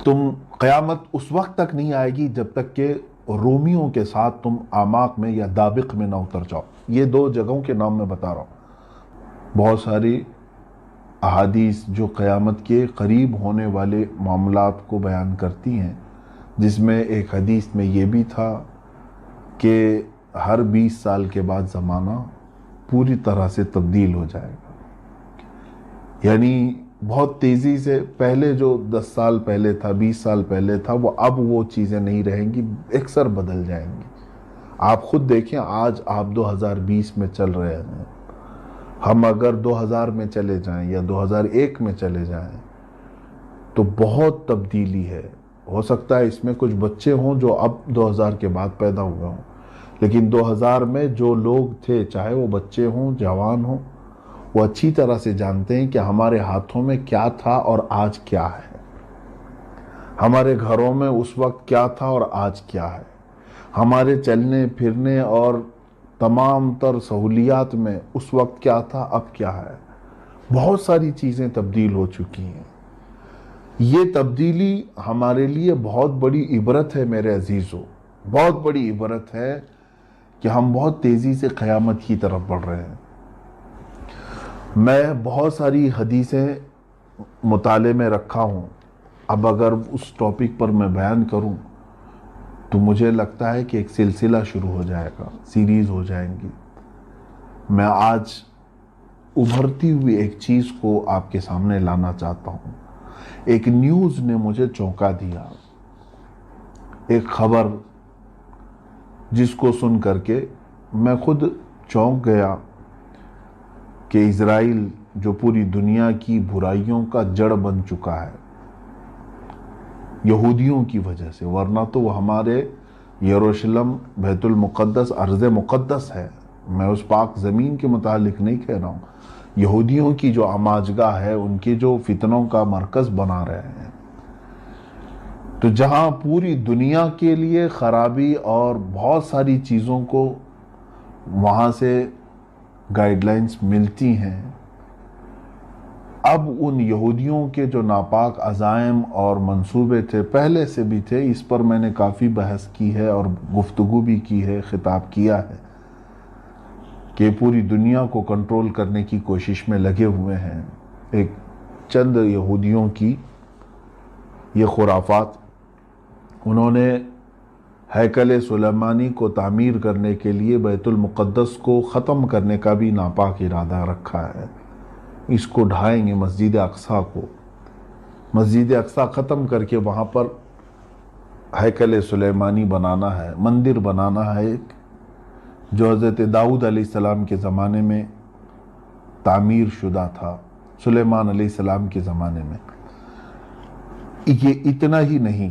تم قیامت اس وقت تک نہیں آئے گی جب تک کہ رومیوں کے ساتھ تم آماق میں یا دابق میں نہ اتر جاؤ. یہ دو جگہوں کے نام میں بتا رہا ہوں. بہت ساری احادیث جو قیامت کے قریب ہونے والے معاملات کو بیان کرتی ہیں، جس میں ایک حدیث میں یہ بھی تھا کہ ہر 20 سال کے بعد زمانہ پوری طرح سے تبدیل ہو جائے گا. یعنی بہت تیزی سے پہلے جو 10 سال پہلے تھا، 20 سال پہلے تھا، وہ اب وہ چیزیں نہیں رہیں گی، اکثر بدل جائیں گی. آپ خود دیکھیں، آج آپ 2020 میں چل رہے ہیں، ہم اگر 2000 میں چلے جائیں یا 2001 میں چلے جائیں تو بہت تبدیلی ہے. ہو سکتا ہے اس میں کچھ بچے ہوں جو اب 2000 کے بعد پیدا ہوئے ہوں، لیکن 2000 میں جو لوگ تھے، چاہے وہ بچے ہوں جوان ہوں، وہ اچھی طرح سے جانتے ہیں کہ ہمارے ہاتھوں میں کیا تھا اور آج کیا ہے. ہمارے گھروں میں اس وقت کیا تھا اور آج کیا ہے. ہمارے چلنے پھرنے اور تمام تر سہولیات میں اس وقت کیا تھا، اب کیا ہے. بہت ساری چیزیں تبدیل ہو چکی ہیں. یہ تبدیلی ہمارے لیے بہت بڑی عبرت ہے میرے عزیزو، بہت بڑی عبرت ہے کہ ہم بہت تیزی سے قیامت کی طرف بڑھ رہے ہیں. میں بہت ساری حدیثیں مطالعے میں رکھا ہوں. اب اگر اس ٹاپک پر میں بیان کروں تو مجھے لگتا ہے کہ ایک سلسلہ شروع ہو جائے گا، سیریز ہو جائیں گی. میں آج ابھرتی ہوئی ایک چیز کو آپ کے سامنے لانا چاہتا ہوں. ایک نیوز نے مجھے چونکا دیا، ایک خبر جس کو سن کر کے میں خود چونک گیا کہ اسرائیل جو پوری دنیا کی برائیوں کا جڑ بن چکا ہے یہودیوں کی وجہ سے، ورنہ تو وہ ہمارے یروشلم بیت المقدس ارض مقدس ہے. میں اس پاک زمین کے متعلق نہیں کہہ رہا ہوں. یہودیوں کی جو آماجگاہ ہے، ان کے جو فتنوں کا مرکز بنا رہے ہیں. تو جہاں پوری دنیا کے لیے خرابی اور بہت ساری چیزوں کو وہاں سے گائیڈ لائنز ملتی ہیں، اب ان یہودیوں کے جو ناپاک عزائم اور منصوبے تھے، پہلے سے بھی تھے، اس پر میں نے کافی بحث کی ہے اور گفتگو بھی کی ہے، خطاب کیا ہے کہ پوری دنیا کو کنٹرول کرنے کی کوشش میں لگے ہوئے ہیں. ایک چند یہودیوں کی یہ خرافات، انہوں نے ہیکل سلیمانی کو تعمیر کرنے کے لیے بیت المقدس کو ختم کرنے کا بھی ناپاک ارادہ رکھا ہے. اس کو ڈھائیں گے، مسجد اقصیٰ کو، مسجد اقصیٰ ختم کر کے وہاں پر ہیکل سلیمانی بنانا ہے، مندر بنانا ہے ایک، جو حضرت داؤد علیہ السلام کے زمانے میں تعمیر شدہ تھا، سلیمان علیہ السلام کے زمانے میں. یہ اتنا ہی نہیں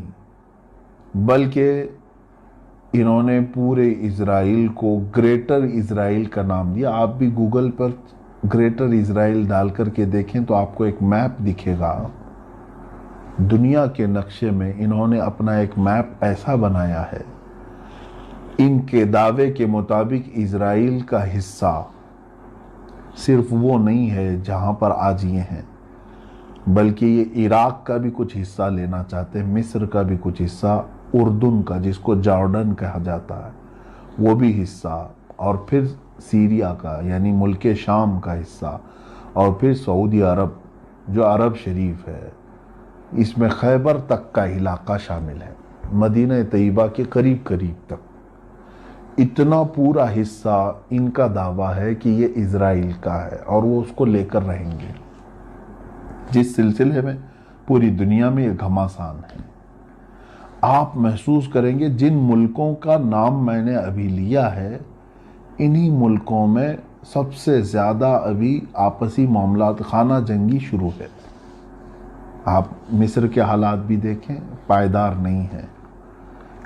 بلکہ انہوں نے پورے اسرائیل کو گریٹر اسرائیل کا نام دیا. آپ بھی گوگل پر گریٹر اسرائیل ڈال کر کے دیکھیں تو آپ کو ایک میپ دکھے گا. دنیا کے نقشے میں انہوں نے اپنا ایک میپ ایسا بنایا ہے، ان کے دعوے کے مطابق اسرائیل کا حصہ صرف وہ نہیں ہے جہاں پر آج یہ ہیں، بلکہ یہ عراق کا بھی کچھ حصہ لینا چاہتے ہیں، مصر کا بھی کچھ حصہ، اردن کا جس کو جارڈن کہا جاتا ہے وہ بھی حصہ، اور پھر سیریا کا یعنی ملک شام کا حصہ، اور پھر سعودی عرب جو عرب شریف ہے، اس میں خیبر تک کا علاقہ شامل ہے، مدینہ طیبہ کے قریب قریب تک. اتنا پورا حصہ ان کا دعویٰ ہے کہ یہ اسرائیل کا ہے اور وہ اس کو لے کر رہیں گے، جس سلسلے میں پوری دنیا میں یہ گھماسان ہے. آپ محسوس کریں گے جن ملکوں کا نام میں نے ابھی لیا ہے، انہی ملکوں میں سب سے زیادہ ابھی آپسی معاملات، خانہ جنگی شروع ہے. آپ مصر کے حالات بھی دیکھیں، پائیدار نہیں ہیں.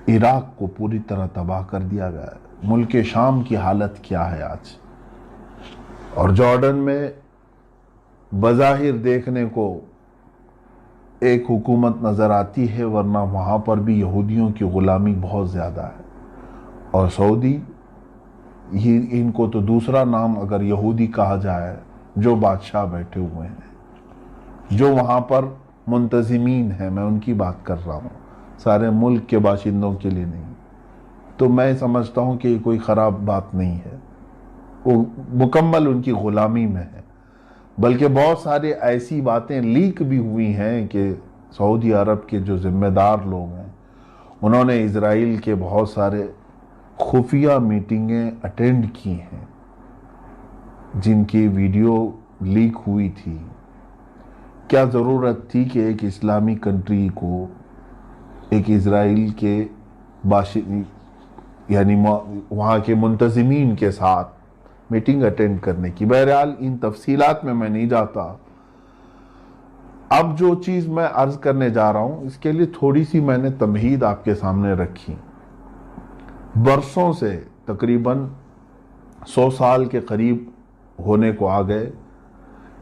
عراق کو پوری طرح تباہ کر دیا گیا ہے. ملک شام کی حالت کیا ہے آج، اور جارڈن میں بظاہر دیکھنے کو ایک حکومت نظر آتی ہے، ورنہ وہاں پر بھی یہودیوں کی غلامی بہت زیادہ ہے. اور سعودی، ان کو تو دوسرا نام اگر یہودی کہا جائے، جو بادشاہ بیٹھے ہوئے ہیں، جو وہاں پر منتظمین ہیں، میں ان کی بات کر رہا ہوں، سارے ملک کے باشندوں کے لیے نہیں، تو میں سمجھتا ہوں کہ یہ کوئی خراب بات نہیں ہے، وہ مکمل ان کی غلامی میں ہے۔ بلکہ بہت سارے ایسی باتیں لیک بھی ہوئی ہیں کہ سعودی عرب کے جو ذمہ دار لوگ ہیں انہوں نے اسرائیل کے بہت سارے خفیہ میٹنگیں اٹینڈ کی ہیں جن کی ویڈیو لیک ہوئی تھی۔ کیا ضرورت تھی کہ ایک اسلامی کنٹری کو ایک اسرائیل کے یعنی وہاں کے منتظمین کے ساتھ میٹنگ اٹینڈ کرنے کی؟ بہرحال ان تفصیلات میں نہیں جاتا۔ اب جو چیز میں عرض کرنے جا رہا ہوں اس کے لیے تھوڑی سی میں نے تمہید آپ کے سامنے رکھی۔ برسوں سے تقریباً 100 سال کے قریب ہونے کو آ گئے،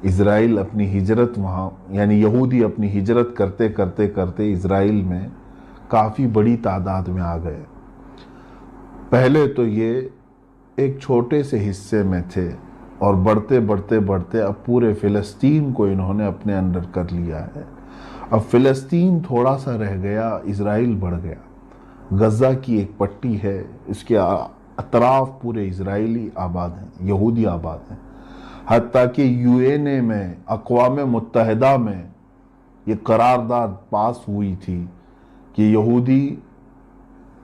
اسرائیل اپنی ہجرت وہاں یعنی یہودی اپنی ہجرت کرتے کرتے کرتے اسرائیل میں کافی بڑی تعداد میں آ گئے۔ پہلے تو یہ ایک چھوٹے سے حصے میں تھے اور بڑھتے بڑھتے بڑھتے اب پورے فلسطین کو انہوں نے اپنے اندر کر لیا ہے۔ اب فلسطین تھوڑا سا رہ گیا، اسرائیل بڑھ گیا۔ غزہ کی ایک پٹی ہے، اس کے اطراف پورے اسرائیلی آباد ہیں، یہودی آباد ہیں۔ حتیٰ کہ UN میں، اقوام متحدہ میں یہ قرارداد پاس ہوئی تھی کہ یہودی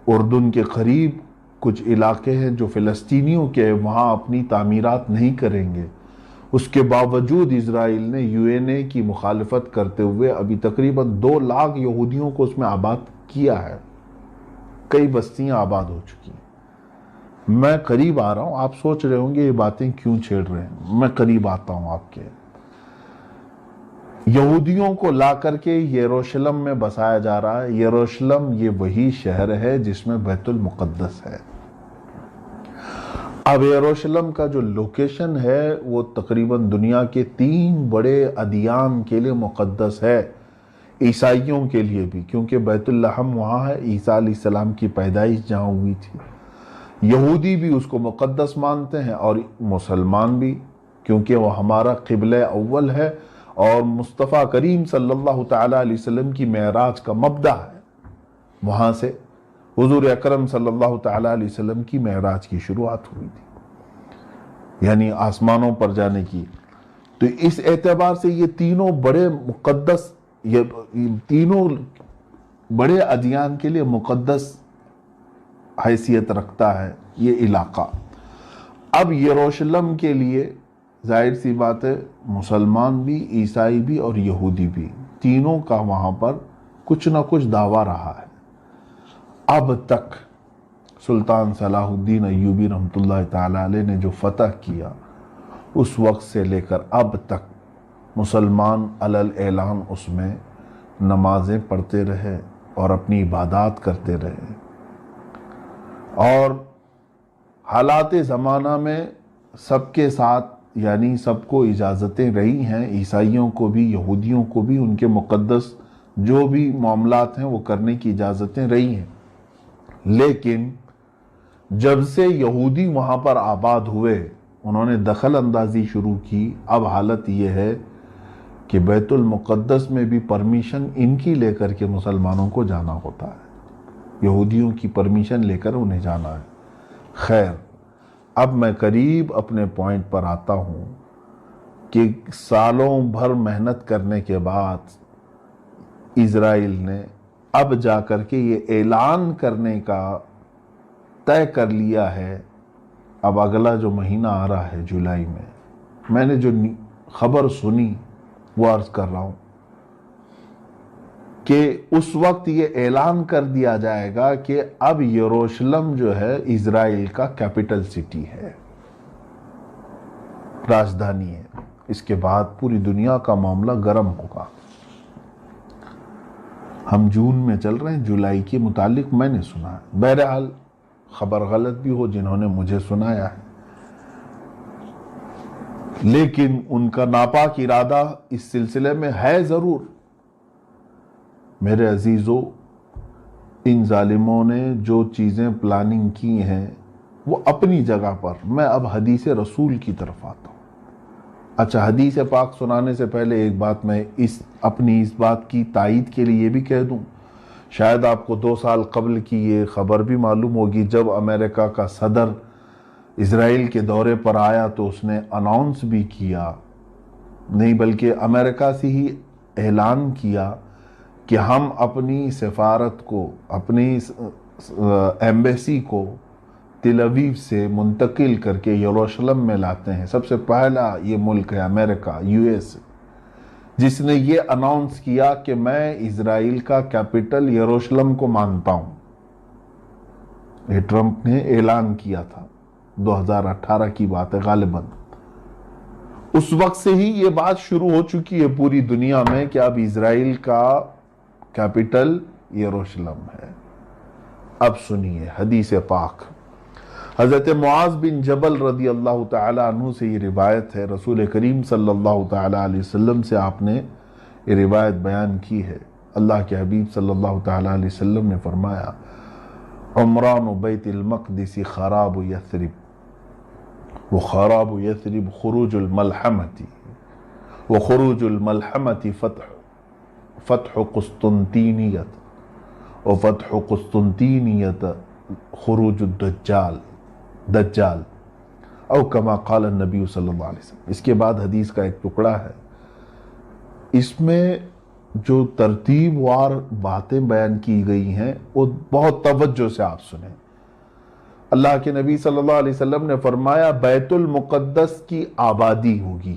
اردن کے قریب کچھ علاقے ہیں جو فلسطینیوں کے، وہاں اپنی تعمیرات نہیں کریں گے۔ اس کے باوجود اسرائیل نے UN کی مخالفت کرتے ہوئے ابھی تقریباً 2 لاکھ یہودیوں کو اس میں آباد کیا ہے۔ کئی بستیاں آباد ہو چکی ہیں۔ میں قریب آ رہا ہوں، آپ سوچ رہے ہوں گے یہ باتیں کیوں چھیڑ رہے ہیں، میں قریب آتا ہوں آپ کے۔ یہودیوں کو لا کر کے یروشلم میں بسایا جا رہا ہے۔ یروشلم یہ وہی شہر ہے جس میں بیت المقدس ہے۔ اب یروشلم کا جو لوکیشن ہے وہ تقریباً دنیا کے 3 بڑے ادیان کے لیے مقدس ہے، عیسائیوں کے لیے بھی، کیونکہ بیت اللحم وہاں ہے، عیسیٰ علیہ السلام کی پیدائش جہاں ہوئی تھی۔ یہودی بھی اس کو مقدس مانتے ہیں اور مسلمان بھی، کیونکہ وہ ہمارا قبلہ اول ہے اور مصطفیٰ کریم صلی اللہ تعالیٰ علیہ وسلم کی معراج کا مبدأ ہے۔ وہاں سے حضور اکرم صلی اللہ تعالیٰ علیہ وسلم کی معراج کی شروعات ہوئی تھی، یعنی آسمانوں پر جانے کی۔ تو اس اعتبار سے یہ تینوں بڑے مقدس، یہ تینوں بڑے ادیان کے لیے مقدس حیثیت رکھتا ہے یہ علاقہ۔ اب یروشلم کے لیے ظاہر سی بات ہے مسلمان بھی، عیسائی بھی اور یہودی بھی، تینوں کا وہاں پر کچھ نہ کچھ دعویٰ رہا ہے۔ اب تک سلطان صلاح الدین ایوبی رحمۃ اللہ تعالی علیہ نے جو فتح کیا، اس وقت سے لے کر اب تک مسلمان علل اعلان اس میں نمازیں پڑھتے رہے اور اپنی عبادات کرتے رہے، اور حالات زمانہ میں سب کے ساتھ یعنی سب کو اجازتیں رہی ہیں، عیسائیوں کو بھی، یہودیوں کو بھی، ان کے مقدس جو بھی معاملات ہیں وہ کرنے کی اجازتیں رہی ہیں۔ لیکن جب سے یہودی وہاں پر آباد ہوئے، انہوں نے دخل اندازی شروع کی۔ اب حالت یہ ہے کہ بیت المقدس میں بھی پرمیشن ان کی لے کر کے مسلمانوں کو جانا ہوتا ہے، یہودیوں کی پرمیشن لے کر انہیں جانا ہے۔ خیر، اب میں قریب اپنے پوائنٹ پر آتا ہوں کہ سالوں بھر محنت کرنے کے بعد اسرائیل نے اب جا کر کے یہ اعلان کرنے کا طے کر لیا ہے۔ اب اگلا جو مہینہ آ رہا ہے جولائی میں نے جو خبر سنی وہ عرض کر رہا ہوں کہ اس وقت یہ اعلان کر دیا جائے گا کہ اب یروشلم جو ہے اسرائیل کا کیپٹل سٹی ہے، راجدھانی ہے۔ اس کے بعد پوری دنیا کا معاملہ گرم ہوگا۔ ہم جون میں چل رہے ہیں، جولائی کے متعلق میں نے سنا ہے، بہرحال خبر غلط بھی ہو جنہوں نے مجھے سنایا ہے، لیکن ان کا ناپاک ارادہ اس سلسلے میں ہے ضرور۔ میرے عزیزو، ان ظالموں نے جو چیزیں پلاننگ کی ہیں وہ اپنی جگہ پر، میں اب حدیث رسول کی طرف آتا ہوں۔ اچھا، حدیث پاک سنانے سے پہلے ایک بات میں اپنی اس بات کی تائید کے لیے یہ بھی کہہ دوں، شاید آپ کو 2 سال قبل کی یہ خبر بھی معلوم ہوگی، جب امریکہ کا صدر اسرائیل کے دورے پر آیا تو اس نے اناؤنس بھی کیا، نہیں بلکہ امریکہ سے ہی اعلان کیا کہ ہم اپنی سفارت کو، اپنی ایمبیسی کو تل ابیب سے منتقل کر کے یروشلم میں لاتے ہیں۔ سب سے پہلا یہ ملک ہے امریکہ، US، جس نے یہ اناؤنس کیا کہ میں اسرائیل کا کیپٹل یروشلم کو مانتا ہوں۔ یہ ٹرمپ نے اعلان کیا تھا، 2018 کی بات ہے غالباً۔ اس وقت سے ہی یہ بات شروع ہو چکی ہے پوری دنیا میں کہ اب اسرائیل کا کیپٹل یروشلم ہے۔ اب سنیے حدیث پاک، حضرت معاذ بن جبل رضی اللہ تعالی عنہ سے یہ روایت ہے، رسول کریم صلی اللہ تعالی علیہ وسلم سے آپ نے یہ روایت بیان کی ہے۔ اللہ کے حبیب صلی اللہ تعالی علیہ وسلم نے فرمایا، عمران بیت المقدس خراب یثرب، وخراب یثرب خروج الملحمة، وخروج الملحمة فتح قسطنطینیت، وفتح قسطنطینیت خروج دجال، او کما قال النبی صلی اللہ علیہ وسلم۔ اس کے بعد حدیث کا ایک ٹکڑا ہے، اس میں جو ترتیب وار باتیں بیان کی گئی ہیں وہ بہت توجہ سے آپ سنیں۔ اللہ کے نبی صلی اللہ علیہ وسلم نے فرمایا بیت المقدس کی آبادی ہوگی،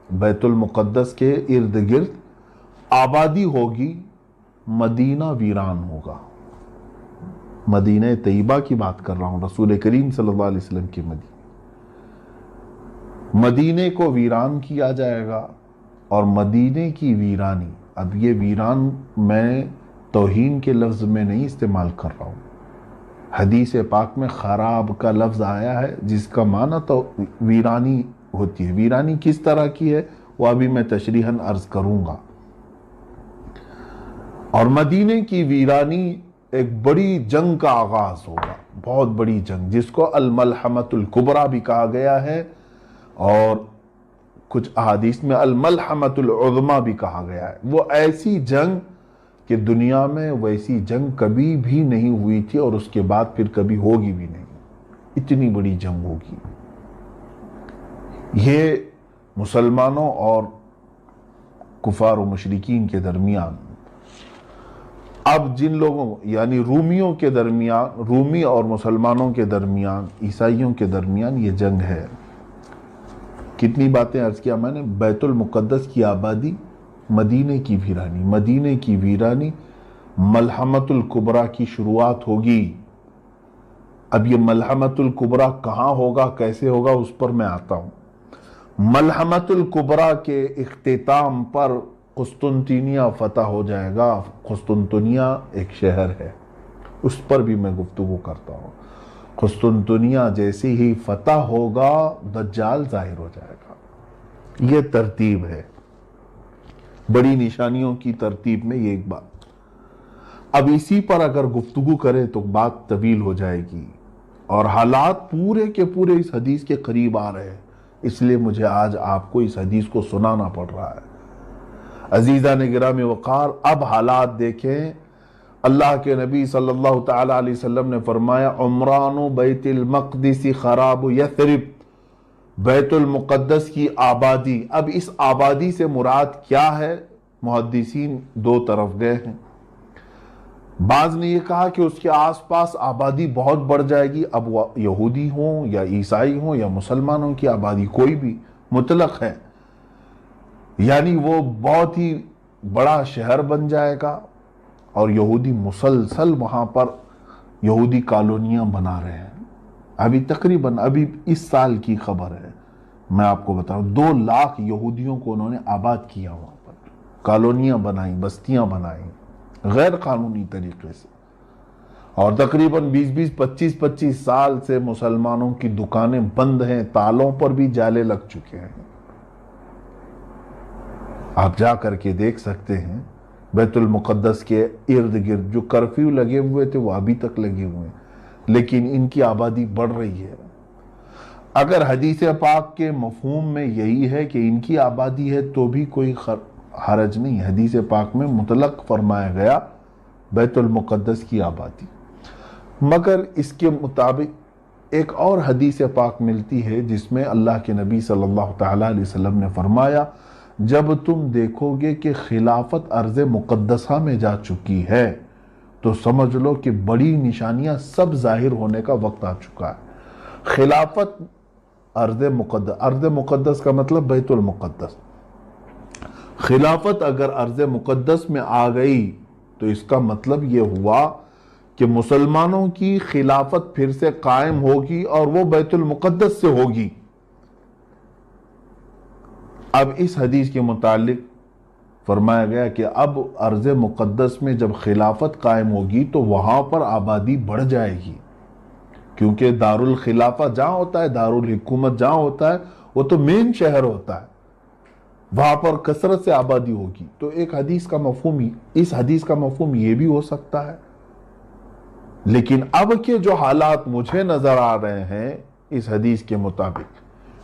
بیت المقدس کے ارد گرد آبادی ہوگی، مدینہ ویران ہوگا۔ مدینہ طیبہ کی بات کر رہا ہوں، رسول کریم صلی اللہ علیہ وسلم کی مدینے کو ویران کیا جائے گا، اور مدینے کی ویرانی، اب یہ ویران میں توہین کے لفظ میں نہیں استعمال کر رہا ہوں، حدیث پاک میں خراب کا لفظ آیا ہے جس کا معنی تو ویرانی ہوتی ہے۔ ویرانی کس طرح کی ہے وہ ابھی میں تشریحاً عرض کروں گا۔ اور مدینے کی ویرانی ایک بڑی جنگ کا آغاز ہوگا، بہت بڑی جنگ، جس کو الملحمۃ الکبریٰ بھی کہا گیا ہے، اور کچھ احادیث میں الملحمۃ العظمیٰ بھی کہا گیا ہے۔ وہ ایسی جنگ کہ دنیا میں ویسی جنگ کبھی بھی نہیں ہوئی تھی، اور اس کے بعد پھر کبھی ہوگی بھی نہیں، اتنی بڑی جنگ ہوگی۔ یہ مسلمانوں اور کفار و مشرکین کے درمیان، اب جن لوگوں یعنی رومیوں کے درمیان، رومی اور مسلمانوں کے درمیان، عیسائیوں کے درمیان یہ جنگ ہے۔ کتنی باتیں عرض کیا میں نے، بیت المقدس کی آبادی، مدینے کی ویرانی، مدینے کی ویرانی، ملحمۃ الکبریٰ کی شروعات ہوگی۔ اب یہ ملحمۃ الکبریٰ کہاں ہوگا، کیسے ہوگا، اس پر میں آتا ہوں۔ ملحمۃ الکبریٰ کے اختتام پر قسطنطنیہ فتح ہو جائے گا۔ قسطنطنیہ ایک شہر ہے، اس پر بھی میں گفتگو کرتا ہوں۔ قسطنطنیہ جیسے ہی فتح ہوگا دجال ظاہر ہو جائے گا۔ یہ ترتیب ہے، بڑی نشانیوں کی ترتیب میں یہ ایک بات۔ اب اسی پر اگر گفتگو کرے تو بات طویل ہو جائے گی، اور حالات پورے کے پورے اس حدیث کے قریب آ رہے ہیں، اس لیے مجھے آج آپ کو اس حدیث کو سنانا پڑ رہا ہے۔ عزیزان گرامی وقار، اب حالات دیکھیں۔ اللہ کے نبی صلی اللہ تعالی علیہ وسلم نے فرمایا عمران بیت المقدس خراب یثرب، بیت المقدس کی آبادی۔ اب اس آبادی سے مراد کیا ہے، محدثین دو طرف گئے ہیں۔ بعض نے یہ کہا کہ اس کے آس پاس آبادی بہت بڑھ جائے گی، اب وہ یہودی ہوں یا عیسائی ہوں یا مسلمانوں کی آبادی، کوئی بھی مطلق ہے، یعنی وہ بہت ہی بڑا شہر بن جائے گا، اور یہودی مسلسل وہاں پر یہودی کالونیاں بنا رہے ہیں۔ ابھی تقریباً ابھی اس سال کی خبر ہے، میں آپ کو بتاؤں 2 لاکھ یہودیوں کو انہوں نے آباد کیا، وہاں پر کالونیاں بنائیں، بستیاں بنائیں غیر قانونی طریقے سے، اور تقریباً 25 سال سے مسلمانوں کی دکانیں بند ہیں، تالوں پر بھی جالے لگ چکے ہیں۔ آپ جا کر کے دیکھ سکتے ہیں بیت المقدس کے ارد گرد جو کرفیو لگے ہوئے تھے وہ ابھی تک لگے ہوئے ہیں، لیکن ان کی آبادی بڑھ رہی ہے۔ اگر حدیث پاک کے مفہوم میں یہی ہے کہ ان کی آبادی ہے تو بھی کوئی حرج نہیں. حدیث پاک میں مطلق فرمایا گیا بیت المقدس کی آبادی. مگر اس کے مطابق ایک اور حدیث پاک ملتی ہے جس میں اللہ کے نبی صلی اللہ تعالیٰ علیہ وسلم نے فرمایا جب تم دیکھو گے کہ خلافت ارض مقدسہ میں جا چکی ہے تو سمجھ لو کہ بڑی نشانیاں سب ظاہر ہونے کا وقت آ چکا ہے. خلافت ارض مقدس کا مطلب بیت المقدس. خلافت اگر ارض مقدس میں آ گئی تو اس کا مطلب یہ ہوا کہ مسلمانوں کی خلافت پھر سے قائم ہوگی اور وہ بیت المقدس سے ہوگی. اب اس حدیث کے متعلق فرمایا گیا کہ اب ارض مقدس میں جب خلافت قائم ہوگی تو وہاں پر آبادی بڑھ جائے گی، کیونکہ دارالخلافہ جہاں ہوتا ہے، دارالحکومت جہاں ہوتا ہے وہ تو مین شہر ہوتا ہے، وہاں پر کثرت سے آبادی ہوگی. تو ایک حدیث کا مفہوم، اس حدیث کا مفہوم یہ بھی ہو سکتا ہے. لیکن اب کے جو حالات مجھے نظر آ رہے ہیں اس حدیث کے مطابق،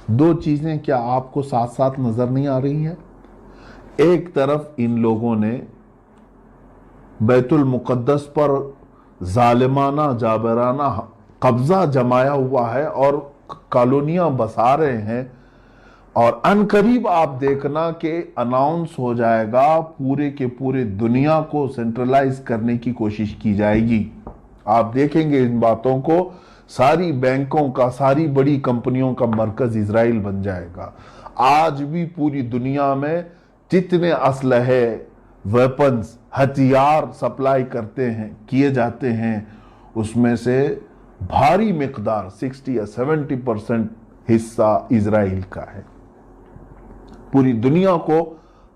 دو چیزیں کیا آپ کو ساتھ ساتھ نظر نہیں آ رہی ہیں؟ ایک طرف ان لوگوں نے بیت المقدس پر ظالمانہ جابرانہ قبضہ جمایا ہوا ہے اور کالونیاں بسا رہے ہیں، اور ان قریب آپ دیکھنا کہ اناؤنس ہو جائے گا پورے کے پورے دنیا کو سینٹرلائز کرنے کی کوشش کی جائے گی. آپ دیکھیں گے ان باتوں کو، ساری بینکوں کا، ساری بڑی کمپنیوں کا مرکز اسرائیل بن جائے گا. آج بھی پوری دنیا میں جتنے اسلحے، ویپنز، ہتھیار سپلائی کیے جاتے ہیں، اس میں سے بھاری مقدار 60 یا 70% حصہ اسرائیل کا ہے. پوری دنیا کو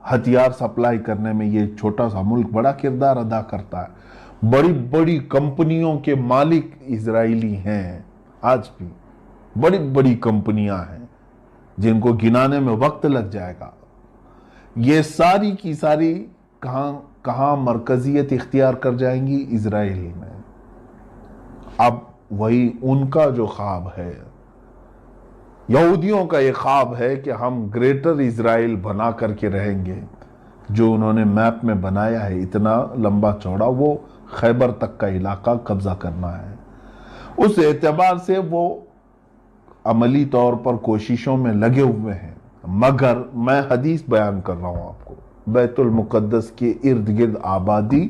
ہتھیار سپلائی کرنے میں یہ چھوٹا سا ملک بڑا کردار ادا کرتا ہے. بڑی بڑی کمپنیوں کے مالک اسرائیلی ہیں. آج بھی بڑی بڑی کمپنیاں ہیں جن کو گنانے میں وقت لگ جائے گا. یہ ساری کی ساری کہاں مرکزیت اختیار کر جائیں گی؟ اسرائیل میں. اب وہی ان کا جو خواب ہے، یہودیوں کا یہ خواب ہے کہ ہم گریٹر اسرائیل بنا کر کے رہیں گے. جو انہوں نے میپ میں بنایا ہے اتنا لمبا چوڑا، وہ خیبر تک کا علاقہ قبضہ کرنا ہے. اس اعتبار سے وہ عملی طور پر کوششوں میں لگے ہوئے ہیں. مگر میں حدیث بیان کر رہا ہوں آپ کو، بیت المقدس کے ارد گرد آبادی،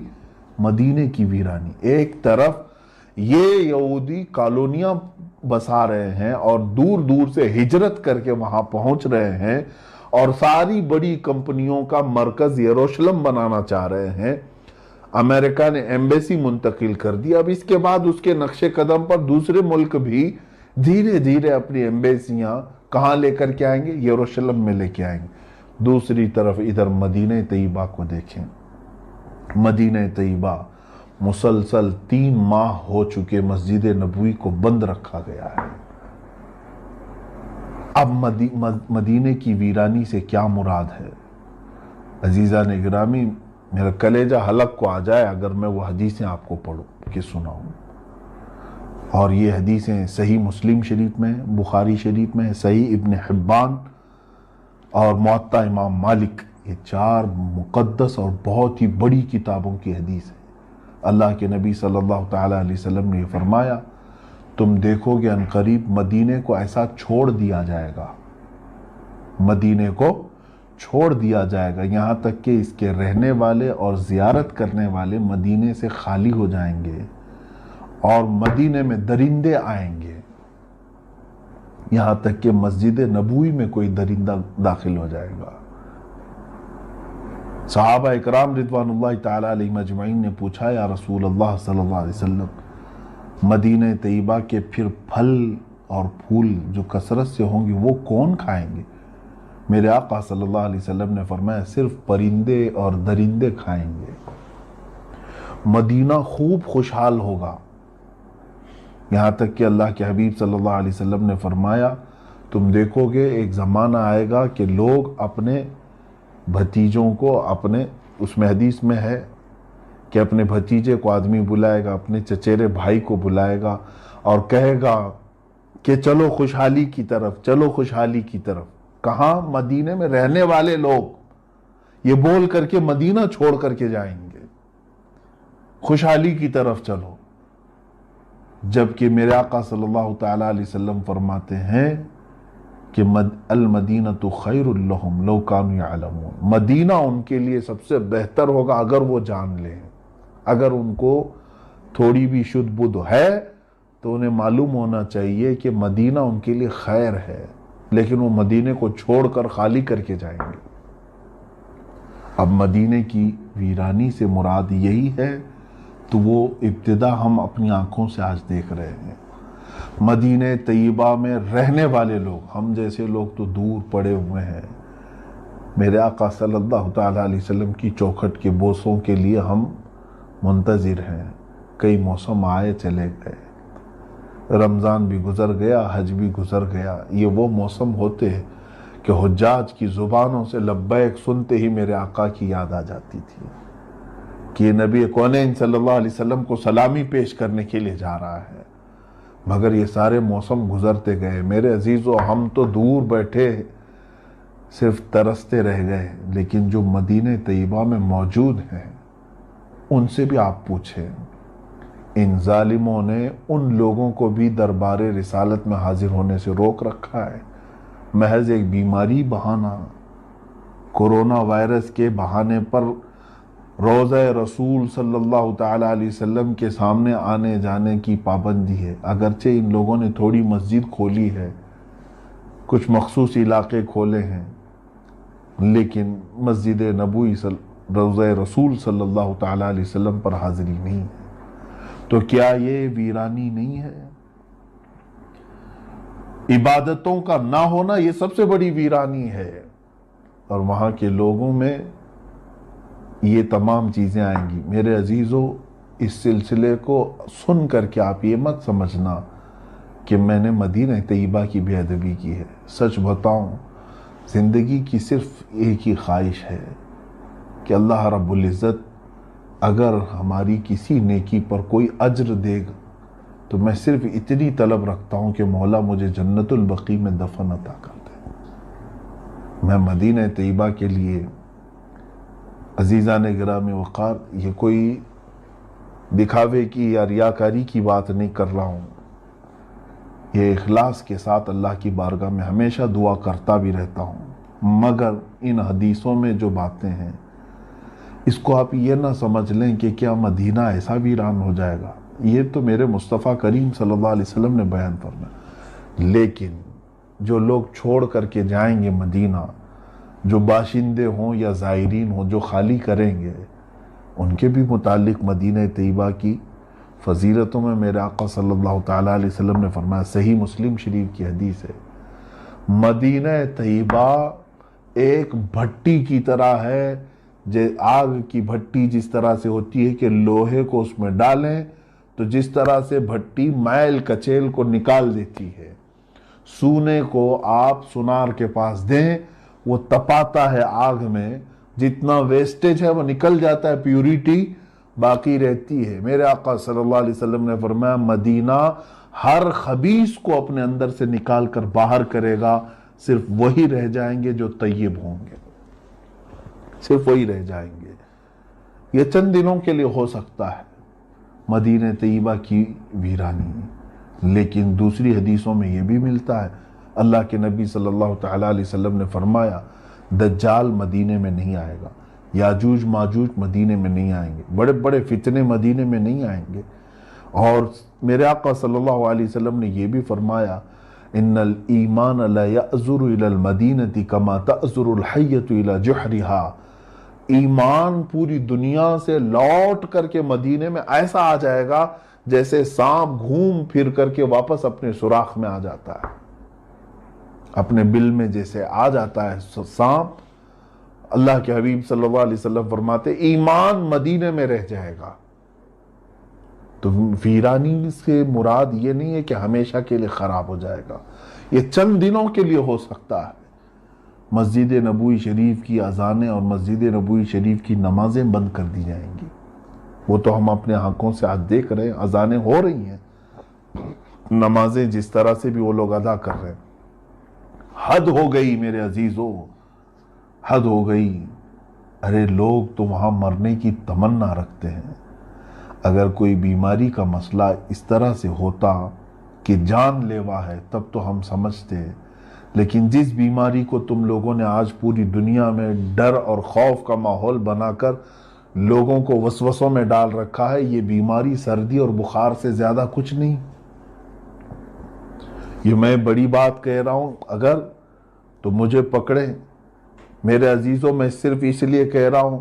مدینے کی ویرانی. ایک طرف یہ یہودی کالونیاں بسا رہے ہیں اور دور دور سے ہجرت کر کے وہاں پہنچ رہے ہیں اور ساری بڑی کمپنیوں کا مرکز یروشلم بنانا چاہ رہے ہیں. امریکہ نے ایمبیسی منتقل کر دی. اب اس کے بعد اس کے نقش قدم پر دوسرے ملک بھی دھیرے دھیرے اپنی ایمبیسیاں کہاں لے کر کے آئیں گے؟ یروشلم میں لے کے آئیں گے. دوسری طرف ادھر مدینہ طیبہ کو دیکھیں. مدینہ طیبہ مسلسل 3 ماہ ہو چکے مسجد نبوی کو بند رکھا گیا ہے. اب مدینے کی ویرانی سے کیا مراد ہے؟ عزیزان گرامی، میرا کلیجہ حلق کو آ جائے اگر میں وہ حدیثیں آپ کو پڑھوں کہ سناؤں. اور یہ حدیثیں صحیح مسلم شریف میں، بخاری شریف میں، صحیح ابن حبان اور موطا امام مالک، یہ 4 مقدس اور بہت ہی بڑی کتابوں کی حدیث ہے. اللہ کے نبی صلی اللہ تعالیٰ علیہ وسلم نے یہ فرمایا، تم دیکھو گے ان قریب مدینے کو ایسا چھوڑ دیا جائے گا، مدینے کو چھوڑ دیا جائے گا، یہاں تک کہ اس کے رہنے والے اور زیارت کرنے والے مدینے سے خالی ہو جائیں گے اور مدینے میں درندے آئیں گے، یہاں تک کہ مسجد نبوی میں کوئی درندہ داخل ہو جائے گا. صحابہ اکرام رضوان اللہ تعالی علیہم اجمعین نے پوچھا، یا رسول اللہ صلی اللہ علیہ وسلم، مدینہ طیبہ کے پھر پھل اور پھول جو کثرت سے ہوں گے وہ کون کھائیں گے؟ میرے آقا صلی اللہ علیہ وسلم نے فرمایا، صرف پرندے اور درندے کھائیں گے. مدینہ خوب خوشحال ہوگا، یہاں تک کہ اللہ کے حبیب صلی اللہ علیہ وسلم نے فرمایا، تم دیکھو گے ایک زمانہ آئے گا کہ لوگ اپنے بھتیجوں کو، اس میں حدیث میں ہے کہ اپنے بھتیجے کو آدمی بلائے گا، اپنے چچیرے بھائی کو بلائے گا اور کہے گا کہ چلو خوشحالی کی طرف، چلو خوشحالی کی طرف. کہاں؟ مدینے میں رہنے والے لوگ یہ بول کر کے مدینہ چھوڑ کر کے جائیں گے، خوشحالی کی طرف چلو. جبکہ میرے آقا صلی اللہ تعالی علیہ وسلم فرماتے ہیں کہ المدینۃ خیر لہم لو کانوا یعلمون، مدینہ ان کے لیے سب سے بہتر ہوگا اگر وہ جان لیں. اگر ان کو تھوڑی بھی شد بدھ ہے تو انہیں معلوم ہونا چاہیے کہ مدینہ ان کے لیے خیر ہے، لیکن وہ مدینے کو چھوڑ کر خالی کر کے جائیں گے. اب مدینے کی ویرانی سے مراد یہی ہے تو وہ ابتدا ہم اپنی آنکھوں سے آج دیکھ رہے ہیں. مدینہ طیبہ میں رہنے والے لوگ، ہم جیسے لوگ تو دور پڑے ہوئے ہیں. میرے آقا صلی اللہ تعالیٰ علیہ وسلم کی چوکھٹ کے بوسوں کے لیے ہم منتظر ہیں. کئی موسم آئے چلے گئے، رمضان بھی گزر گیا، حج بھی گزر گیا. یہ وہ موسم ہوتے کہ حجاج کی زبانوں سے لبیک سنتے ہی میرے آقا کی یاد آ جاتی تھی کہ یہ نبی کونین صلی اللہ علیہ وسلم کو سلامی پیش کرنے کے لیے جا رہا ہے. مگر یہ سارے موسم گزرتے گئے. میرے عزیزو، ہم تو دور بیٹھے صرف ترستے رہ گئے، لیکن جو مدینہ طیبہ میں موجود ہیں ان سے بھی آپ پوچھیں. ان ظالموں نے ان لوگوں کو بھی دربار رسالت میں حاضر ہونے سے روک رکھا ہے. محض ایک بیماری بہانہ، کورونا وائرس کے بہانے پر روضہ رسول صلی اللہ تعالی علیہ وسلم کے سامنے آنے جانے کی پابندی ہے. اگرچہ ان لوگوں نے تھوڑی مسجد کھولی ہے، کچھ مخصوص علاقے کھولے ہیں، لیکن مسجد نبوی روضہ رسول صلی اللہ تعالی علیہ وسلم پر حاضری نہیں ہے. تو کیا یہ ویرانی نہیں ہے؟ عبادتوں کا نہ ہونا یہ سب سے بڑی ویرانی ہے. اور وہاں کے لوگوں میں یہ تمام چیزیں آئیں گی. میرے عزیزو، اس سلسلے کو سن کر کے آپ یہ مت سمجھنا کہ میں نے مدینہ طیبہ کی بے ادبی کی ہے. سچ بتاؤں، زندگی کی صرف ایک ہی خواہش ہے کہ اللہ رب العزت اگر ہماری کسی نیکی پر کوئی اجر دے گا تو میں صرف اتنی طلب رکھتا ہوں کہ مولا مجھے جنت البقیع میں دفن عطا کر دے. میں مدینہ طیبہ کے لیے، عزیزان گرامی وقار، یہ کوئی دکھاوے کی یا ریاکاری کی بات نہیں کر رہا ہوں. یہ اخلاص کے ساتھ اللہ کی بارگاہ میں ہمیشہ دعا کرتا بھی رہتا ہوں. مگر ان حدیثوں میں جو باتیں ہیں اس کو آپ یہ نہ سمجھ لیں کہ کیا مدینہ ایسا ویران ہو جائے گا. یہ تو میرے مصطفیٰ کریم صلی اللہ علیہ وسلم نے بیان فرمایا. لیکن جو لوگ چھوڑ کر کے جائیں گے مدینہ، جو باشندے ہوں یا زائرین ہوں جو خالی کریں گے، ان کے بھی متعلق مدینہ طیبہ کی فضیلتوں میں میرے آقا صلی اللہ تعالیٰ علیہ وسلم نے فرمایا، صحیح مسلم شریف کی حدیث ہے، مدینہ طیبہ ایک بھٹی کی طرح ہے. آگ کی بھٹی جس طرح سے ہوتی ہے کہ لوہے کو اس میں ڈالیں تو جس طرح سے بھٹی میل کچیل کو نکال دیتی ہے، سونے کو آپ سونار کے پاس دیں وہ تپاتا ہے آگ میں، جتنا ویسٹیج ہے وہ نکل جاتا ہے، پیوریٹی باقی رہتی ہے. میرے آقا صلی اللہ علیہ وسلم نے فرمایا مدینہ ہر خبیث کو اپنے اندر سے نکال کر باہر کرے گا، صرف وہی رہ جائیں گے جو طیب ہوں گے، صرف وہی رہ جائیں گے. یہ چند دنوں کے لیے ہو سکتا ہے مدینہ طیبہ کی ویرانی، لیکن دوسری حدیثوں میں یہ بھی ملتا ہے. اللہ کے نبی صلی اللہ تعالیٰ علیہ وسلم نے فرمایا دجال مدینے میں نہیں آئے گا، یاجوج ماجوج مدینے میں نہیں آئیں گے، بڑے بڑے فتنے مدینے میں نہیں آئیں گے. اور میرے آقا صلی اللہ علیہ وسلم نے یہ بھی فرمایا ان الایمان لا یأذر الى المدینہ کما تأذر الحیۃ الى جحرها. ایمان پوری دنیا سے لوٹ کر کے مدینے میں ایسا آ جائے گا جیسے سانپ گھوم پھر کر کے واپس اپنے سوراخ میں آ جاتا ہے، اپنے بل میں جیسے آ جاتا ہے سانپ. اللہ کے حبیب صلی اللہ علیہ وسلم فرماتے ایمان مدینے میں رہ جائے گا. تو ویرانی سے مراد یہ نہیں ہے کہ ہمیشہ کے لیے خراب ہو جائے گا، یہ چند دنوں کے لیے ہو سکتا ہے. مسجد نبوی شریف کی اذانیں اور مسجد نبوی شریف کی نمازیں بند کر دی جائیں گی. وہ تو ہم اپنے آنکھوں سے آج دیکھ رہے ہیں، اذانیں ہو رہی ہیں نمازیں جس طرح سے بھی وہ لوگ ادا کر رہے ہیں، حد ہو گئی میرے عزیزوں، حد ہو گئی۔ ارے لوگ تو وہاں مرنے کی تمنا رکھتے ہیں۔ اگر کوئی بیماری کا مسئلہ اس طرح سے ہوتا کہ جان لیوا ہے تب تو ہم سمجھتے، لیکن جس بیماری کو تم لوگوں نے آج پوری دنیا میں ڈر اور خوف کا ماحول بنا کر لوگوں کو وسوسوں میں ڈال رکھا ہے، یہ بیماری سردی اور بخار سے زیادہ کچھ نہیں۔ یہ میں بڑی بات کہہ رہا ہوں، اگر تو مجھے پکڑے میرے عزیزوں۔ میں صرف اس لیے کہہ رہا ہوں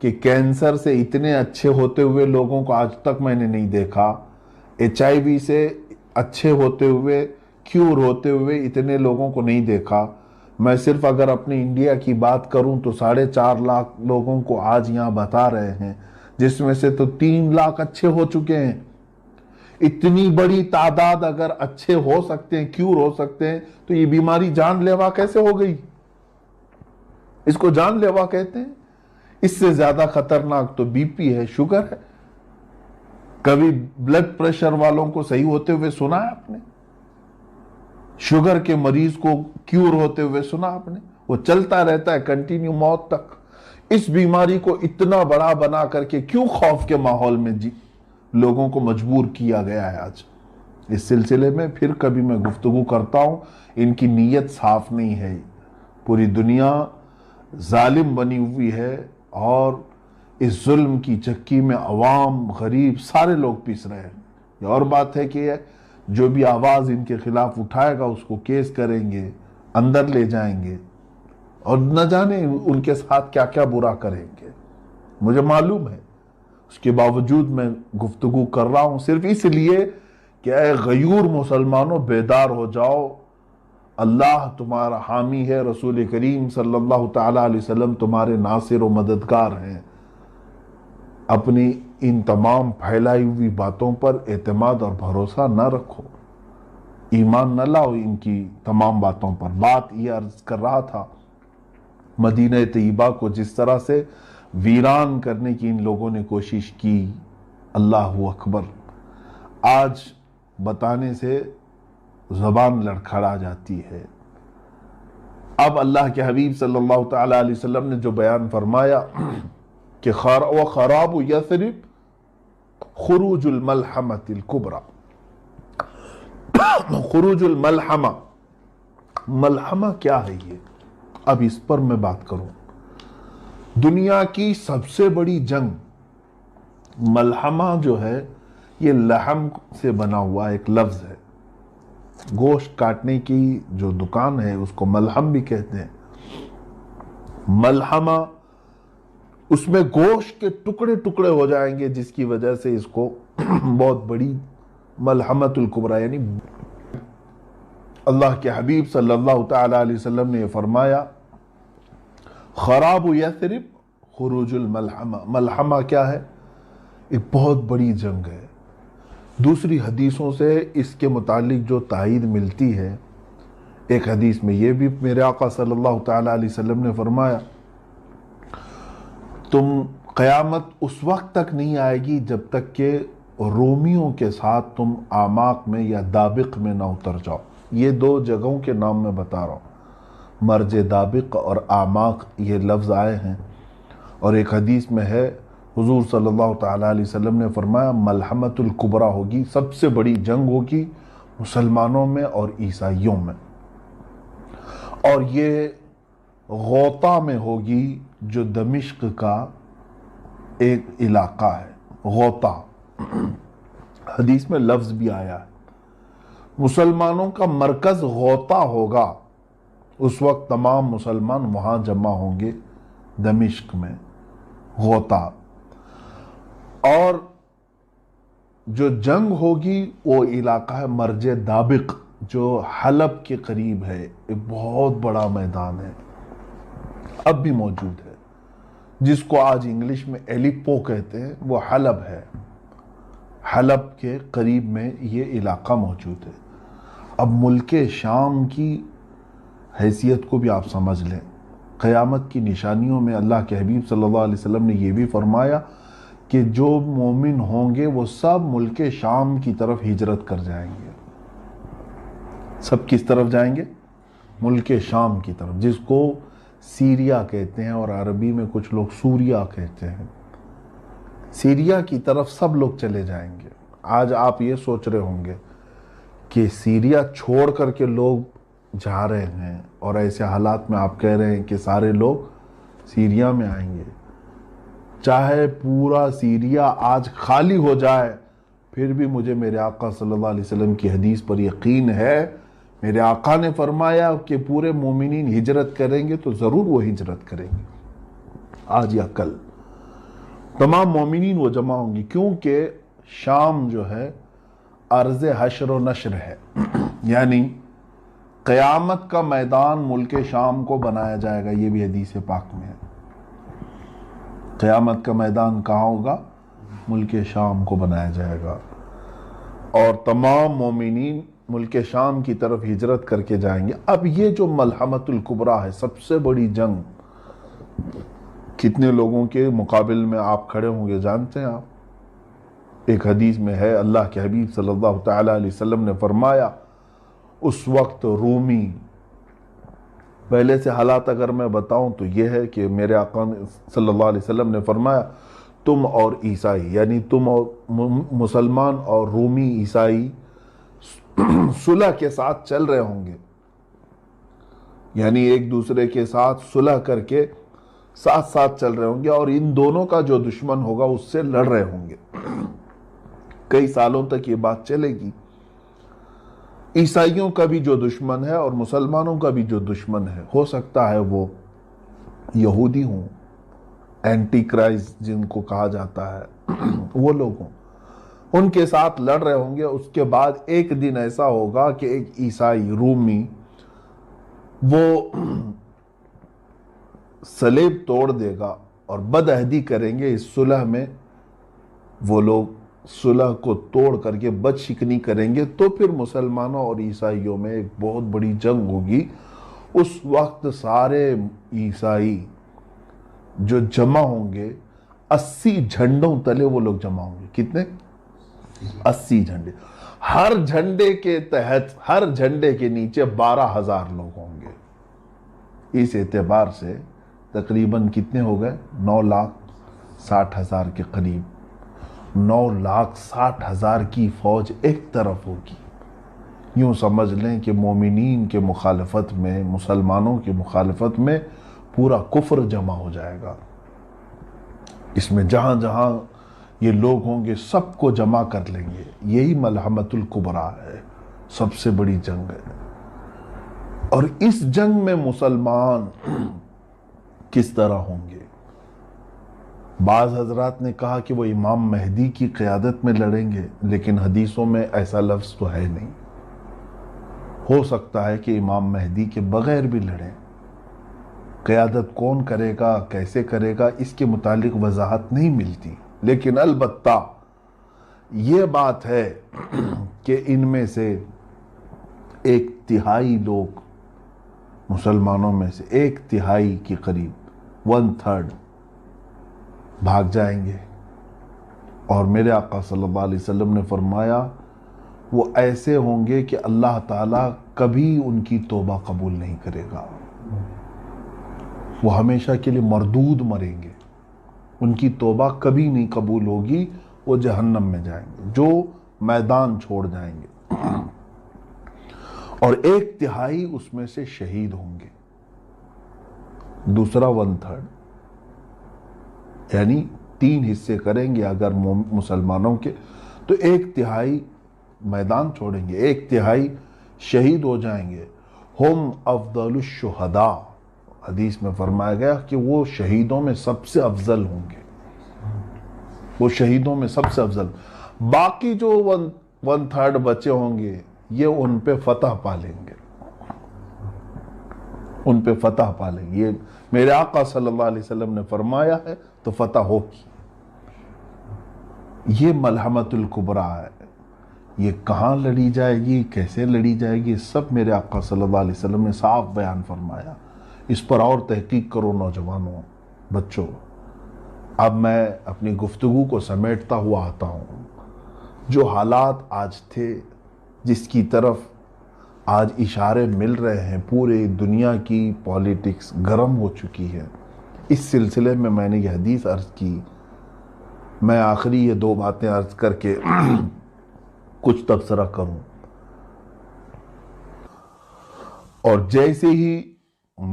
کہ کینسر سے اتنے اچھے ہوتے ہوئے لوگوں کو آج تک میں نے نہیں دیکھا، HIV سے اچھے ہوتے ہوئے، کیور ہوتے ہوئے اتنے لوگوں کو نہیں دیکھا۔ میں صرف اگر اپنے انڈیا کی بات کروں تو 4.5 لاکھ لوگوں کو آج یہاں بتا رہے ہیں، جس میں سے تو 3 لاکھ اچھے ہو چکے ہیں۔ اتنی بڑی تعداد اگر اچھے ہو سکتے ہیں، کیور ہو سکتے ہیں، تو یہ بیماری جان لیوا کیسے ہو گئی؟ اس کو جان لیوا کہتے ہیں۔ اس سے زیادہ خطرناک تو BP ہے، شوگر ہے۔ کبھی بلڈ پریشر والوں کو صحیح ہوتے ہوئے سنا ہے آپ نے؟ شوگر کے مریض کو کیور ہوتے ہوئے سنا آپ نے؟ وہ چلتا رہتا ہے کنٹینیو موت تک۔ اس بیماری کو اتنا بڑا بنا کر کے کیوں خوف کے ماحول میں لوگوں کو مجبور کیا گیا ہے آج؟ اس سلسلے میں پھر کبھی میں گفتگو کرتا ہوں، ان کی نیت صاف نہیں ہے۔ پوری دنیا ظالم بنی ہوئی ہے اور اس ظلم کی چکی میں عوام، غریب، سارے لوگ پیس رہے ہیں۔ یہ اور بات ہے کہ جو بھی آواز ان کے خلاف اٹھائے گا اس کو کیس کریں گے، اندر لے جائیں گے، اور نہ جانے ان کے ساتھ کیا کیا برا کریں گے، مجھے معلوم ہے۔ اس کے باوجود میں گفتگو کر رہا ہوں صرف اس لیے کہ اے غیور مسلمانوں، بیدار ہو جاؤ۔ اللہ تمہارا حامی ہے، رسول کریم صلی اللہ تعالیٰ علیہ وسلم تمہارے ناصر و مددگار ہیں۔ اپنی ان تمام پھیلائی ہوئی باتوں پر اعتماد اور بھروسہ نہ رکھو، ایمان نہ لاؤ ان کی تمام باتوں پر۔ بات یہ عرض کر رہا تھا، مدینہ طیبہ کو جس طرح سے ویران کرنے کی ان لوگوں نے کوشش کی، اللہ اکبر، آج بتانے سے زبان لڑکھڑا جاتی ہے۔ اب اللہ کے حبیب صلی اللہ تعالیٰ علیہ وسلم نے جو بیان فرمایا کہ وَخَرَابُ يَثْرِبْ خُرُوجُ الْمَلْحَمَةِ الْكُبْرَى۔ خروج الملحمہ، ملحمہ کیا ہے یہ؟ اب اس پر میں بات کروں۔ دنیا کی سب سے بڑی جنگ، ملحمہ جو ہے یہ لحم سے بنا ہوا ایک لفظ ہے۔ گوشت کاٹنے کی جو دکان ہے اس کو ملحم بھی کہتے ہیں۔ ملحمہ، اس میں گوشت کے ٹکڑے ٹکڑے ہو جائیں گے، جس کی وجہ سے اس کو بہت بڑی ملحمۃ الکبریٰ، یعنی اللہ کے حبیب صلی اللہ تعالیٰ علیہ وسلم نے یہ فرمایا، خراب یثرب خروج الملحمہ۔ ملحمہ کیا ہے؟ ایک بہت بڑی جنگ ہے۔ دوسری حدیثوں سے اس کے متعلق جو تائید ملتی ہے، ایک حدیث میں یہ بھی میرے آقا صلی اللہ تعالیٰ علیہ وسلم نے فرمایا، تم قیامت اس وقت تک نہیں آئے گی جب تک کہ رومیوں کے ساتھ تم آماق میں یا دابق میں نہ اتر جاؤ۔ یہ دو جگہوں کے نام میں بتا رہا ہوں، مرج دابق اور آماق، یہ لفظ آئے ہیں۔ اور ایک حدیث میں ہے، حضور صلی اللہ تعالیٰ علیہ وسلم نے فرمایا، ملحمۃ الکبریٰ ہوگی، سب سے بڑی جنگ ہوگی مسلمانوں میں اور عیسائیوں میں، اور یہ غوطہ میں ہوگی، جو دمشق کا ایک علاقہ ہے، غوطہ، حدیث میں لفظ بھی آیا ہے۔ مسلمانوں کا مرکز غوطہ ہوگا، اس وقت تمام مسلمان وہاں جمع ہوں گے، دمشق میں، غوطہ۔ اور جو جنگ ہوگی وہ علاقہ ہے مرج دابق، جو حلب کے قریب ہے، ایک بہت بڑا میدان ہے، اب بھی موجود ہے، جس کو آج انگلش میں ایلیپو کہتے ہیں، وہ حلب ہے۔ حلب کے قریب میں یہ علاقہ موجود ہے۔ اب ملک شام کی حیثیت کو بھی آپ سمجھ لیں۔ قیامت کی نشانیوں میں اللہ کے حبیب صلی اللہ علیہ وسلم نے یہ بھی فرمایا کہ جو مومن ہوں گے وہ سب ملک شام کی طرف ہجرت کر جائیں گے۔ سب کس طرف جائیں گے؟ ملک شام کی طرف، جس کو سیریا کہتے ہیں اور عربی میں کچھ لوگ سوریا کہتے ہیں۔ سیریا کی طرف سب لوگ چلے جائیں گے۔ آج آپ یہ سوچ رہے ہوں گے کہ سیریا چھوڑ کر کے لوگ جا رہے ہیں، اور ایسے حالات میں آپ کہہ رہے ہیں کہ سارے لوگ سیریا میں آئیں گے۔ چاہے پورا سیریا آج خالی ہو جائے، پھر بھی مجھے میرے آقا صلی اللہ علیہ وسلم کی حدیث پر یقین ہے۔ میرے آقا نے فرمایا کہ پورے مومنین ہجرت کریں گے تو ضرور وہ ہجرت کریں گے، آج یا کل تمام مومنین وہ جمع ہوں گی، کیونکہ شام جو ہے ارض حشر و نشر ہے، یعنی قیامت کا میدان ملک شام کو بنایا جائے گا۔ یہ بھی حدیث پاک میں ہے، قیامت کا میدان کہاں ہوگا؟ ملک شام کو بنایا جائے گا، اور تمام مومنین ملک شام کی طرف ہجرت کر کے جائیں گے۔ اب یہ جو ملحمۃ الکبریٰ ہے، سب سے بڑی جنگ، کتنے لوگوں کے مقابل میں آپ کھڑے ہوں گے جانتے ہیں آپ؟ ایک حدیث میں ہے، اللہ کے حبیب صلی اللہ تعالیٰ علیہ وسلم نے فرمایا، اس وقت رومی، پہلے سے حالات اگر میں بتاؤں تو یہ ہے کہ میرے آقا صلی اللہ علیہ وسلم نے فرمایا، تم اور عیسائی، یعنی تم اور مسلمان اور رومی عیسائی صلح کے ساتھ چل رہے ہوں گے، یعنی ایک دوسرے کے ساتھ صلح کر کے ساتھ ساتھ چل رہے ہوں گے، اور ان دونوں کا جو دشمن ہوگا اس سے لڑ رہے ہوں گے۔ کئی سالوں تک یہ بات چلے گی۔ عیسائیوں کا بھی جو دشمن ہے اور مسلمانوں کا بھی جو دشمن ہے، ہو سکتا ہے وہ یہودی ہوں، اینٹی کرائسٹ جن کو کہا جاتا ہے، وہ لوگ ہوں، ان کے ساتھ لڑ رہے ہوں گے۔ اس کے بعد ایک دن ایسا ہوگا کہ ایک عیسائی رومی وہ صلیب توڑ دے گا اور بدعہدی کریں گے اس صلح میں، وہ لوگ صلح کو توڑ کر کے بد شکنی کریں گے، تو پھر مسلمانوں اور عیسائیوں میں ایک بہت بڑی جنگ ہوگی۔ اس وقت سارے عیسائی جو جمع ہوں گے، 80 جھنڈوں تلے وہ لوگ جمع ہوں گے۔ کتنے؟ 80 جھنڈے، ہر جھنڈے کے تحت، ہر جھنڈے کے نیچے 12,000 لوگ ہوں گے۔ اس اعتبار سے تقریباً کتنے ہو گئے؟ 9,60,000 کے قریب۔ 9,60,000 کی فوج ایک طرف ہوگی۔ یوں سمجھ لیں کہ مومنین کے مخالفت میں، مسلمانوں کی مخالفت میں پورا کفر جمع ہو جائے گا۔ اس میں جہاں جہاں یہ لوگ ہوں گے سب کو جمع کر لیں گے۔ یہی ملحمۃ الکبریٰ ہے، سب سے بڑی جنگ ہے۔ اور اس جنگ میں مسلمان کس طرح ہوں گے؟ بعض حضرات نے کہا کہ وہ امام مہدی کی قیادت میں لڑیں گے، لیکن حدیثوں میں ایسا لفظ تو ہے نہیں۔ ہو سکتا ہے کہ امام مہدی کے بغیر بھی لڑیں۔ قیادت کون کرے گا، کیسے کرے گا، اس کے متعلق وضاحت نہیں ملتی، لیکن البتہ یہ بات ہے کہ ان میں سے 1/3 لوگ، مسلمانوں میں سے 1/3 کے قریب، 1/3 بھاگ جائیں گے، اور میرے آقا صلی اللہ علیہ وسلم نے فرمایا وہ ایسے ہوں گے کہ اللہ تعالیٰ کبھی ان کی توبہ قبول نہیں کرے گا، وہ ہمیشہ کے لیے مردود مریں گے، ان کی توبہ کبھی نہیں قبول ہوگی، وہ جہنم میں جائیں گے، جو میدان چھوڑ جائیں گے، اور 1/3 اس میں سے شہید ہوں گے، دوسرا 1/3، یعنی 3 حصے کریں گے اگر مسلمانوں کے، تو 1/3 میدان چھوڑیں گے، 1/3 شہید ہو جائیں گے۔ ہم افضل الشہداء، حدیث میں فرمایا گیا کہ وہ شہیدوں میں سب سے افضل ہوں گے، وہ شہیدوں میں سب سے افضل۔ باقی جو 1/3 بچے ہوں گے، یہ ان پہ فتح پالیں گے، ان پہ فتح پالیں گے۔ یہ میرے آقا صلی اللہ علیہ وسلم نے فرمایا ہے تو فتح ہوگی۔ یہ ملحمۃ الکبریٰ ہے۔ یہ کہاں لڑی جائے گی، کیسے لڑی جائے گی، سب میرے آقا صلی اللہ علیہ وسلم نے صاف بیان فرمایا۔ اس پر اور تحقیق کرو نوجوانوں، بچوں۔ اب میں اپنی گفتگو کو سمیٹتا ہوا آتا ہوں۔ جو حالات آج تھے، جس کی طرف آج اشارے مل رہے ہیں، پورے دنیا کی پولیٹکس گرم ہو چکی ہے۔ اس سلسلے میں میں نے یہ حدیث عرض کی، میں آخری یہ 2 باتیں عرض کر کے کچھ تبصرہ کروں۔ اور جیسے ہی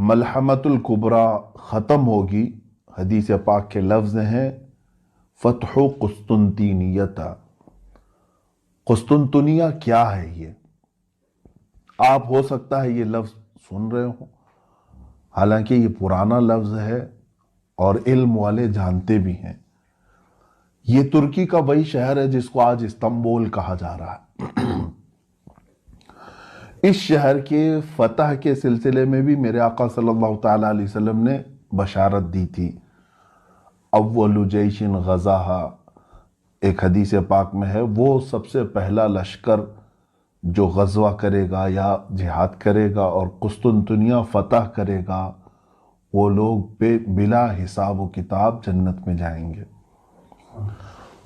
ملحمۃ الکبریٰ ختم ہوگی، حدیث پاک کے لفظ ہیں فتح قسطنطینیہ۔ قسطنطنیہ کیا ہے؟ یہ آپ ہو سکتا ہے یہ لفظ سن رہے ہوں، حالانکہ یہ پرانا لفظ ہے اور علم والے جانتے بھی ہیں۔ یہ ترکی کا وہی شہر ہے جس کو آج استنبول کہا جا رہا ہے۔ اس شہر کے فتح کے سلسلے میں بھی میرے آقا صلی اللہ تعالیٰ علیہ وسلم نے بشارت دی تھی۔ اول جیش غزاہا، ایک حدیث پاک میں ہے، وہ سب سے پہلا لشکر جو غزوہ کرے گا یا جہاد کرے گا اور قسطنطنیہ فتح کرے گا، وہ لوگ بلا حساب و کتاب جنت میں جائیں گے۔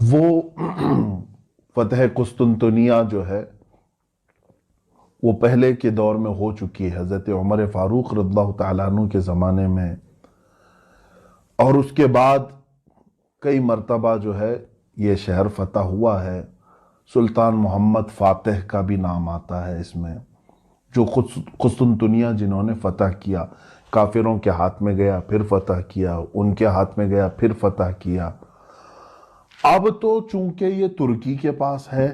وہ فتح قسطنطنیہ جو ہے وہ پہلے کے دور میں ہو چکی ہے، حضرت عمر فاروق رضی اللہ تعالیٰ عنہ کے زمانے میں، اور اس کے بعد کئی مرتبہ جو ہے یہ شہر فتح ہوا ہے۔ سلطان محمد فاتح کا بھی نام آتا ہے اس میں، جو قسطنطنیہ جنہوں نے فتح کیا، کافروں کے ہاتھ میں گیا پھر فتح کیا، ان کے ہاتھ میں گیا پھر فتح کیا۔ اب تو چونکہ یہ ترکی کے پاس ہے،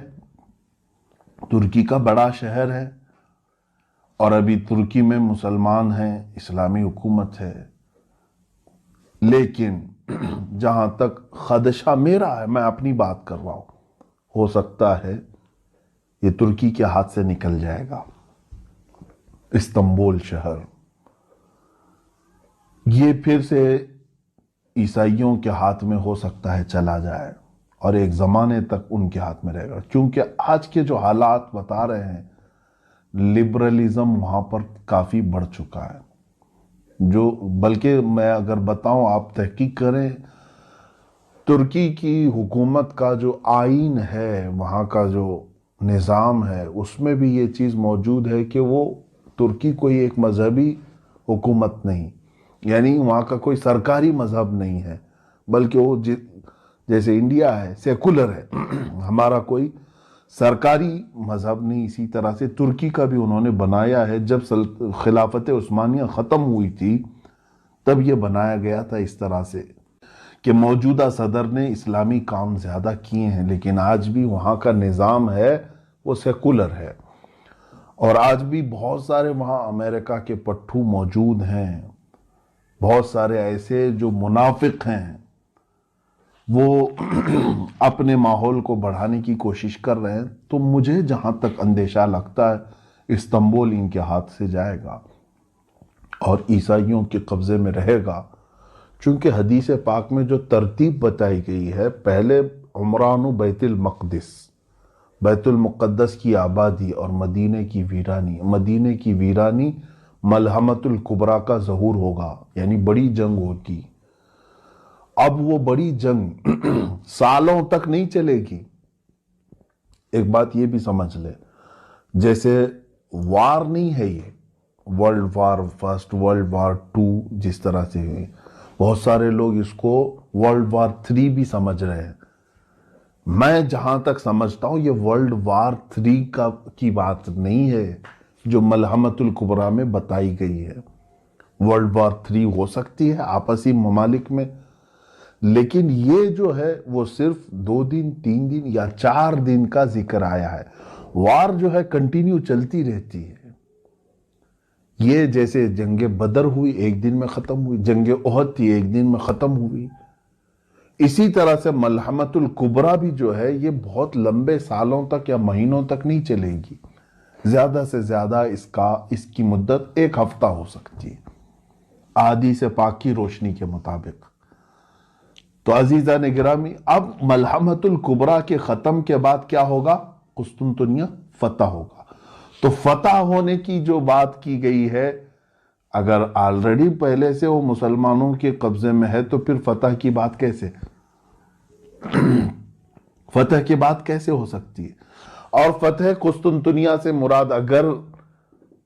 ترکی کا بڑا شہر ہے، اور ابھی ترکی میں مسلمان ہیں، اسلامی حکومت ہے، لیکن جہاں تک خدشہ میرا ہے، میں اپنی بات کر رہا ہوں، ہو سکتا ہے یہ ترکی کے ہاتھ سے نکل جائے گا۔ استنبول شہر یہ پھر سے عیسائیوں کے ہاتھ میں ہو سکتا ہے چلا جائے، اور ایک زمانے تک ان کے ہاتھ میں رہے گا، کیونکہ آج کے جو حالات بتا رہے ہیں، لبرلزم وہاں پر کافی بڑھ چکا ہے۔ جو بلکہ میں اگر بتاؤں، آپ تحقیق کریں، ترکی کی حکومت کا جو آئین ہے، وہاں کا جو نظام ہے، اس میں بھی یہ چیز موجود ہے کہ وہ ترکی کوئی ایک مذہبی حکومت نہیں، یعنی وہاں کا کوئی سرکاری مذہب نہیں ہے، بلکہ وہ جیسے انڈیا ہے سیکولر ہے، ہمارا کوئی سرکاری مذہب نہیں، اسی طرح سے ترکی کا بھی انہوں نے بنایا ہے۔ جب خلافت عثمانیہ ختم ہوئی تھی تب یہ بنایا گیا تھا اس طرح سے کہ موجودہ صدر نے اسلامی کام زیادہ کیے ہیں، لیکن آج بھی وہاں کا نظام ہے وہ سیکولر ہے، اور آج بھی بہت سارے وہاں امریکہ کے پٹھو موجود ہیں، بہت سارے ایسے جو منافق ہیں، وہ اپنے ماحول کو بڑھانے کی کوشش کر رہے ہیں۔ تو مجھے جہاں تک اندیشہ لگتا ہے استنبول ان کے ہاتھ سے جائے گا اور عیسائیوں کے قبضے میں رہے گا، چونکہ حدیث پاک میں جو ترتیب بتائی گئی ہے، پہلے عمران بیت المقدس، بیت المقدس کی آبادی اور مدینے کی ویرانی ملحمۃ الکبریٰ کا ظہور ہوگا، یعنی بڑی جنگ ہوگی۔ اب وہ بڑی جنگ سالوں تک نہیں چلے گی۔ ایک بات یہ بھی سمجھ لے، جیسے وار نہیں ہے یہ world war first, world war 2 جس طرح سے ہوئی، بہت سارے لوگ اس کو ورلڈ وار 3 بھی سمجھ رہے ہیں۔ میں جہاں تک سمجھتا ہوں یہ ورلڈ وار 3 کی بات نہیں ہے جو ملحمۃ الکبریٰ میں بتائی گئی ہے۔ ورلڈ وار 3 ہو سکتی ہے آپسی ممالک میں، لیکن یہ جو ہے وہ صرف 2 دن 3 دن یا 4 دن کا ذکر آیا ہے۔ وار جو ہے کنٹینیو چلتی رہتی ہے۔ یہ جیسے جنگ بدر ہوئی، ایک دن میں ختم ہوئی، جنگ احد تھی، ایک دن میں ختم ہوئی، اسی طرح سے ملحمۃ الکبریٰ بھی جو ہے یہ بہت لمبے سالوں تک یا مہینوں تک نہیں چلے گی، زیادہ سے زیادہ اس کی مدت 1 ہفتہ ہو سکتی ہے احادیث پاک کی روشنی کے مطابق۔ تو عزیزان گرامی، اب ملحمۃ الکبریٰ کے ختم کے بعد کیا ہوگا؟ قسطنطنیہ فتح ہوگا۔ تو فتح ہونے کی جو بات کی گئی ہے، اگر آلریڈی پہلے سے وہ مسلمانوں کے قبضے میں ہے تو پھر فتح کی بات کیسے فتح کی بات کیسے ہو سکتی ہے؟ اور فتح قسطنطنیہ سے مراد اگر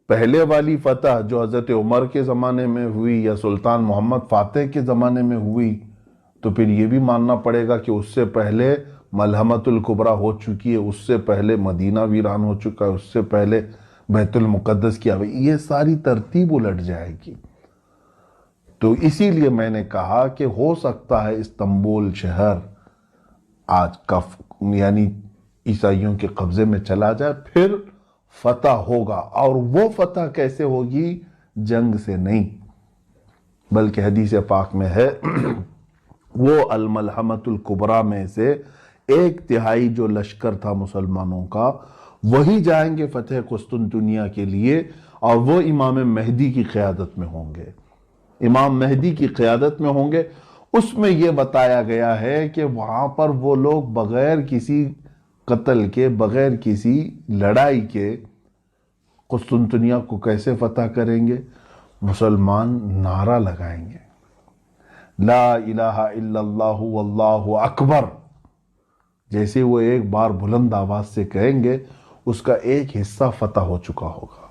پہلے والی فتح جو حضرت عمر کے زمانے میں ہوئی یا سلطان محمد فاتح کے زمانے میں ہوئی، تو پھر یہ بھی ماننا پڑے گا کہ اس سے پہلے ملحمت الکبریٰ ہو چکی ہے، اس سے پہلے مدینہ ویران ہو چکا ہے، اس سے پہلے بیت المقدس کی آبادی، یہ ساری ترتیب الٹ جائے گی۔ تو اسی لیے میں نے کہا کہ ہو سکتا ہے استنبول شہر آج کا یعنی عیسائیوں کے قبضے میں چلا جائے، پھر فتح ہوگا، اور وہ فتح کیسے ہوگی؟ جنگ سے نہیں، بلکہ حدیث پاک میں ہے وہ الملحمۃ الکبریٰ میں سے 1/3 جو لشکر تھا مسلمانوں کا، وہی جائیں گے فتح قسطنطنیہ کے لیے، اور وہ امام مہدی کی قیادت میں ہوں گے، امام مہدی کی قیادت میں ہوں گے۔ اس میں یہ بتایا گیا ہے کہ وہاں پر وہ لوگ بغیر کسی قتل کے، بغیر کسی لڑائی کے قسطنطنیہ کو کیسے فتح کریں گے؟ مسلمان نعرہ لگائیں گے، لا الہ الا اللہ واللہ اکبر، جیسے وہ ایک بار بلند آواز سے کہیں گے، اس کا ایک حصہ فتح ہو چکا ہوگا۔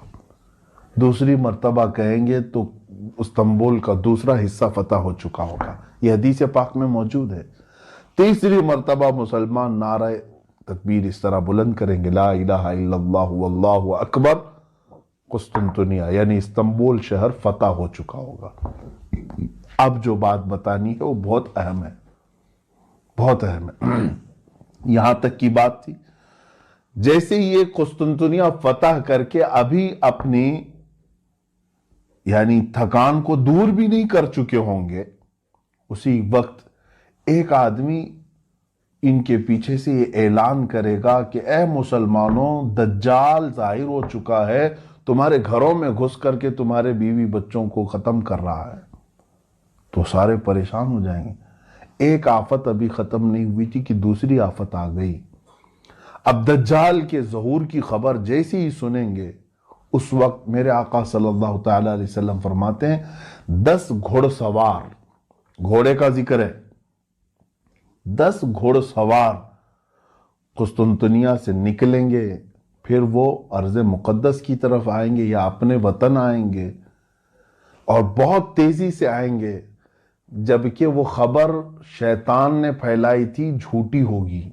دوسری مرتبہ کہیں گے تو استنبول کا دوسرا حصہ فتح ہو چکا ہوگا، یہ حدیث پاک میں موجود ہے۔ تیسری مرتبہ مسلمان نعرہ تکبیر اس طرح بلند کریں گے، لا الہ الا اللہ واللہ اکبر، قسطنطنیہ یعنی استنبول شہر فتح ہو چکا ہوگا۔ اب جو بات بتانی ہے وہ بہت اہم ہے، بہت اہم ہے۔ یہاں تک کی بات تھی، جیسے یہ قسطنطنیہ فتح کر کے ابھی اپنی یعنی تھکان کو دور بھی نہیں کر چکے ہوں گے، اسی وقت ایک آدمی ان کے پیچھے سے یہ اعلان کرے گا کہ اے مسلمانوں، دجال ظاہر ہو چکا ہے، تمہارے گھروں میں گھس کر کے تمہارے بیوی بچوں کو ختم کر رہا ہے، تو سارے پریشان ہو جائیں گے۔ ایک آفت ابھی ختم نہیں ہوئی تھی کہ دوسری آفت آ گئی۔ اب دجال کے ظہور کی خبر جیسے ہی سنیں گے، اس وقت میرے آقا صلی اللہ تعالی علیہ وسلم فرماتے ہیں 10 گھوڑ سوار، گھوڑے کا ذکر ہے، 10 گھوڑ سوار قسطنطنیہ سے نکلیں گے، پھر وہ ارض مقدس کی طرف آئیں گے یا اپنے وطن آئیں گے، اور بہت تیزی سے آئیں گے، جبکہ وہ خبر شیطان نے پھیلائی تھی جھوٹی ہوگی۔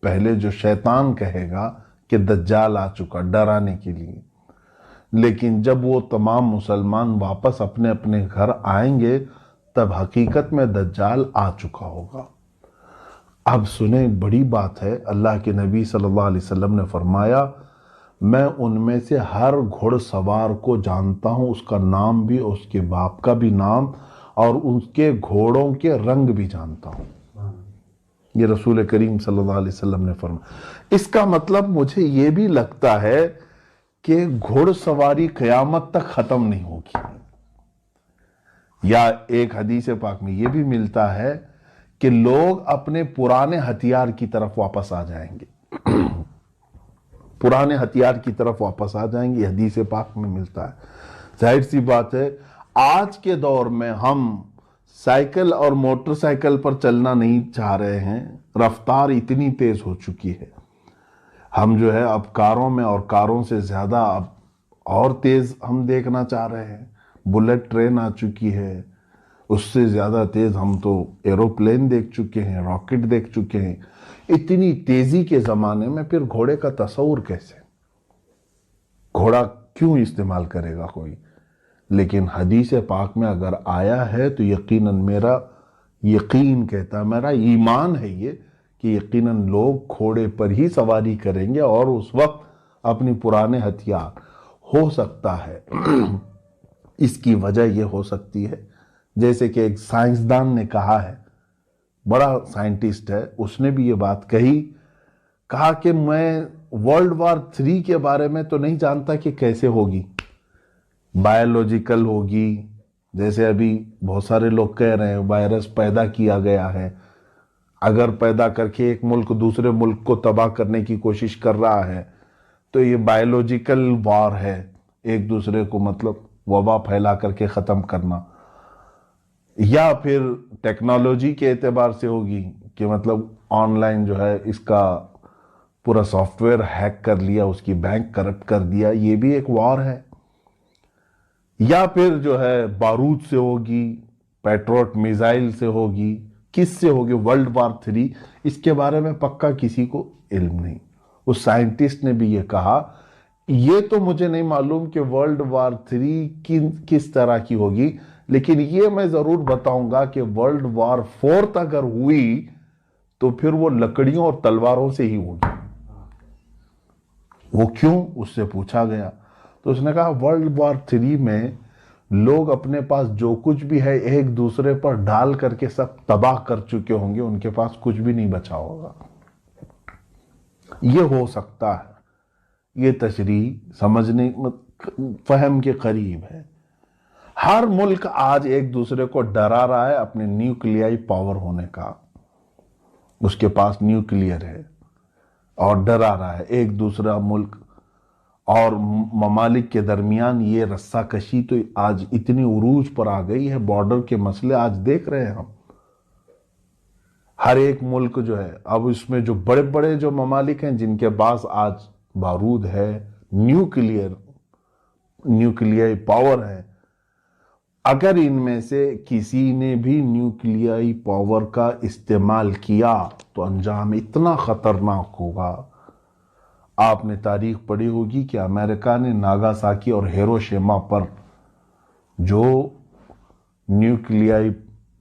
پہلے جو شیطان کہے گا کہ دجال آ چکا، ڈرانے کے لیے، لیکن جب وہ تمام مسلمان واپس اپنے اپنے گھر آئیں گے، تب حقیقت میں دجال آ چکا ہوگا۔ اب سنیں، بڑی بات ہے، اللہ کے نبی صلی اللہ علیہ وسلم نے فرمایا، میں ان میں سے ہر گھڑ سوار کو جانتا ہوں، اس کا نام بھی، اس کے باپ کا بھی نام، اور اس کے گھوڑوں کے رنگ بھی جانتا ہوں۔ یہ رسول کریم صلی اللہ علیہ وسلم نے فرمایا۔ اس کا مطلب مجھے یہ بھی لگتا ہے کہ گھوڑ سواری قیامت تک ختم نہیں ہوگی۔ یا ایک حدیث پاک میں یہ بھی ملتا ہے کہ لوگ اپنے پرانے ہتھیار کی طرف واپس آ جائیں گے، پرانے ہتھیار کی طرف واپس آ جائیں گے، یہ حدیث پاک میں ملتا ہے۔ ظاہر سی بات ہے، آج کے دور میں ہم سائیکل اور موٹر سائیکل پر چلنا نہیں چاہ رہے ہیں، رفتار اتنی تیز ہو چکی ہے، ہم جو ہے اب کاروں میں، اور کاروں سے زیادہ اب اور تیز ہم دیکھنا چاہ رہے ہیں، بلٹ ٹرین آ چکی ہے، اس سے زیادہ تیز ہم تو ایروپلین دیکھ چکے ہیں، راکٹ دیکھ چکے ہیں۔ اتنی تیزی کے زمانے میں پھر گھوڑے کا تصور کیسے؟ گھوڑا کیوں استعمال کرے گا کوئی؟ لیکن حدیث پاک میں اگر آیا ہے تو یقیناً، میرا یقین کہتا ہے، میرا ایمان ہے یہ کہ یقیناً لوگ گھوڑے پر ہی سواری کریں گے، اور اس وقت اپنی پرانے ہتھیار، ہو سکتا ہے اس کی وجہ یہ ہو سکتی ہے، جیسے کہ ایک سائنسدان نے کہا ہے، بڑا سائنٹسٹ ہے، اس نے بھی یہ بات کہا کہ میں ورلڈ وار 3 کے بارے میں تو نہیں جانتا کہ کیسے ہوگی، بایولوجیکل ہوگی، جیسے ابھی بہت سارے لوگ کہہ رہے ہیں وائرس پیدا کیا گیا ہے، اگر پیدا کر کے ایک ملک دوسرے ملک کو تباہ کرنے کی کوشش کر رہا ہے تو یہ بایولوجیکل وار ہے، ایک دوسرے کو مطلب وبا پھیلا کر کے ختم کرنا، یا پھر ٹیکنالوجی کے اعتبار سے ہوگی کہ مطلب آن لائن جو ہے اس کا پورا سافٹ ویئر ہیک کر لیا، اس کی بینک کرپٹ کر دیا، یہ بھی ایک وار ہے۔ یا پھر جو ہے بارود سے ہوگی، پیٹروٹ میزائل سے ہوگی، کس سے ہوگی ورلڈ وار 3، اس کے بارے میں پکا کسی کو علم نہیں۔ اس سائنٹسٹ نے بھی یہ کہا، یہ تو مجھے نہیں معلوم کہ ورلڈ وار 3 کس طرح کی ہوگی، لیکن یہ میں ضرور بتاؤں گا کہ ورلڈ وار 4 اگر ہوئی تو پھر وہ لکڑیوں اور تلواروں سے ہی ہوگی۔ وہ کیوں؟ اس سے پوچھا گیا تو اس نے کہا ورلڈ وار 3 میں لوگ اپنے پاس جو کچھ بھی ہے ایک دوسرے پر ڈال کر کے سب تباہ کر چکے ہوں گے، ان کے پاس کچھ بھی نہیں بچا ہوگا۔ یہ ہو سکتا ہے، یہ تشریح سمجھنے فہم کے قریب ہے۔ ہر ملک آج ایک دوسرے کو ڈرا رہا ہے اپنے نیوکلیائی پاور ہونے کا، اس کے پاس نیوکلیئر ہے اور ڈرا رہا ہے ایک دوسرا ملک اور ممالک کے درمیان۔ یہ رسہ کشی تو آج اتنی عروج پر آ گئی ہے، بارڈر کے مسئلے آج دیکھ رہے ہیں ہم۔ ہر ایک ملک جو ہے اب اس میں جو بڑے بڑے جو ممالک ہیں جن کے پاس آج بارود ہے، نیوکلیائی پاور ہے، اگر ان میں سے کسی نے بھی نیوکلیائی پاور کا استعمال کیا تو انجام اتنا خطرناک ہوگا۔ آپ نے تاریخ پڑھی ہوگی کہ امریکہ نے ناگاساکی اور ہیروشیما پر جو نیوکلیائی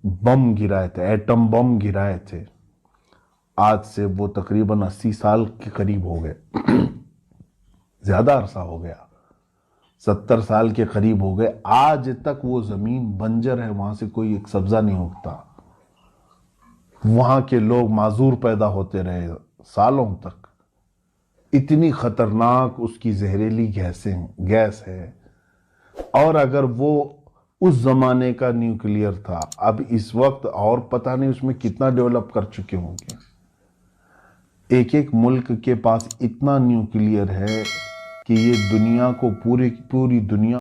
بم گرائے تھے، ایٹم بم گرائے تھے، آج سے وہ تقریباً 80 سال کے قریب ہو گئے، زیادہ عرصہ ہو گیا، 70 سال کے قریب ہو گئے۔ آج تک وہ زمین بنجر ہے، وہاں سے کوئی ایک سبزہ نہیں اگتا، وہاں کے لوگ معذور پیدا ہوتے رہے سالوں تک۔ اتنی خطرناک اس کی زہریلی گیس ہے، اور اگر وہ اس زمانے کا نیوکلیئر تھا، اب اس وقت اور پتہ نہیں اس میں کتنا ڈیولپ کر چکے ہوں گے۔ ایک ایک ملک کے پاس اتنا نیوکلیئر ہے کہ یہ دنیا کو پوری دنیا